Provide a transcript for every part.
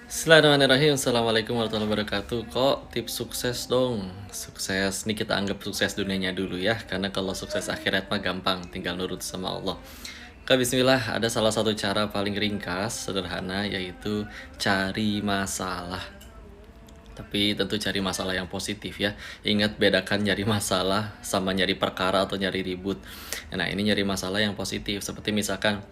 Bismillahirrahmanirrahim. Assalamualaikum warahmatullahi wabarakatuh. Kok tips sukses dong? Sukses, ini kita anggap sukses dunianya dulu ya. Karena kalau sukses akhirat mah gampang, tinggal nurut sama Allah. Kak bismillah, ada salah satu cara paling ringkas, sederhana, yaitu cari masalah. Tapi tentu cari masalah yang positif ya. Ingat, bedakan nyari masalah sama nyari perkara atau nyari ribut. Nah, ini nyari masalah yang positif. Seperti misalkan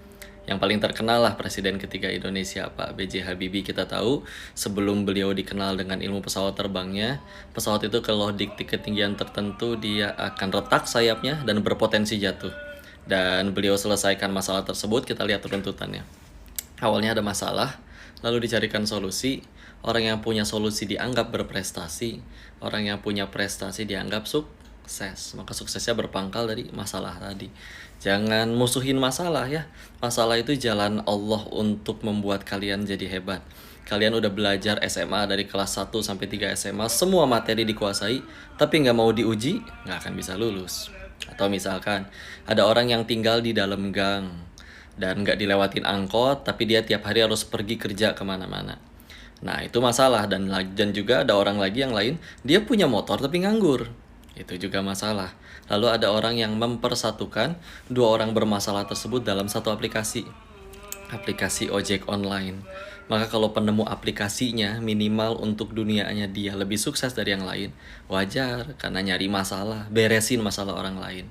yang paling terkenal lah Presiden ketiga Indonesia Pak B.J. Habibie. Kita tahu sebelum beliau dikenal dengan ilmu pesawat terbangnya, pesawat itu kalau di ketinggian tertentu dia akan retak sayapnya dan berpotensi jatuh. Dan beliau selesaikan masalah tersebut. Kita lihat runtutannya. Awalnya ada masalah, lalu dicarikan solusi. Orang yang punya solusi dianggap berprestasi, orang yang punya prestasi dianggap sukses. Maka suksesnya berpangkal dari masalah tadi. Jangan musuhin masalah ya. Masalah itu jalan Allah untuk membuat kalian jadi hebat. Kalian udah belajar SMA dari kelas 1 sampai 3 SMA, semua materi dikuasai, tapi nggak mau diuji, nggak akan bisa lulus. Atau misalkan ada orang yang tinggal di dalam gang dan nggak dilewatin angkot, tapi dia tiap hari harus pergi kerja kemana-mana. Nah, itu masalah. Dan juga ada orang lagi yang lain, dia punya motor tapi nganggur. Itu juga masalah. Lalu ada orang yang mempersatukan dua orang bermasalah tersebut dalam satu aplikasi. Aplikasi ojek online. Maka kalau penemu aplikasinya minimal untuk dunianya dia lebih sukses dari yang lain, wajar karena nyari masalah, beresin masalah orang lain.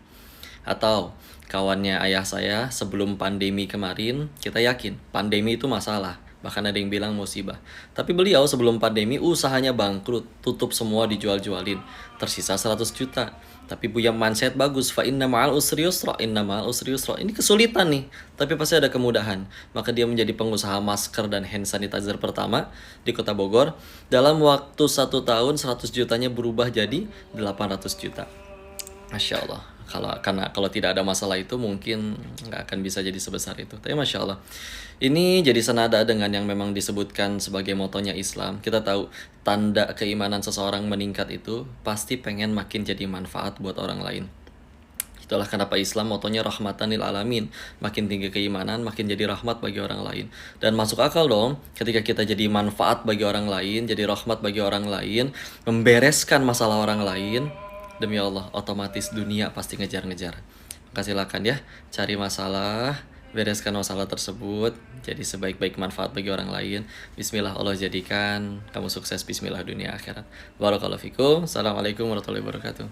Atau kawannya ayah saya sebelum pandemi kemarin, kita yakin pandemi itu masalah. Bahkan ada yang bilang musibah. Tapi beliau sebelum pandemi usahanya bangkrut, tutup semua, dijual-jualin. Tersisa 100 juta. Tapi punya mindset bagus. Fa inna ma'al usri yusra, inna ma'al usri yusra. Ini kesulitan nih, tapi pasti ada kemudahan. Maka dia menjadi pengusaha masker dan hand sanitizer pertama di Kota Bogor. Dalam waktu 1 tahun 100 jutanya berubah jadi 800 juta. Masya Allah. Kalau tidak ada masalah itu mungkin nggak akan bisa jadi sebesar itu. Tapi Masya Allah, ini jadi senada dengan yang memang disebutkan sebagai motonya Islam. Kita tahu tanda keimanan seseorang meningkat itu pasti pengen makin jadi manfaat buat orang lain. Itulah kenapa Islam motonya rahmatan lil alamin. Makin tinggi keimanan, makin jadi rahmat bagi orang lain. Dan masuk akal dong, ketika kita jadi manfaat bagi orang lain, jadi rahmat bagi orang lain, membereskan masalah orang lain, demi Allah, otomatis dunia pasti ngejar-ngejar. Maka silakan ya, cari masalah, bereskan masalah tersebut, jadi sebaik-baik manfaat bagi orang lain. Bismillah, Allah jadikan kamu sukses. Bismillah, dunia akhirat. Barakallahu fikum. Assalamualaikum warahmatullahi wabarakatuh.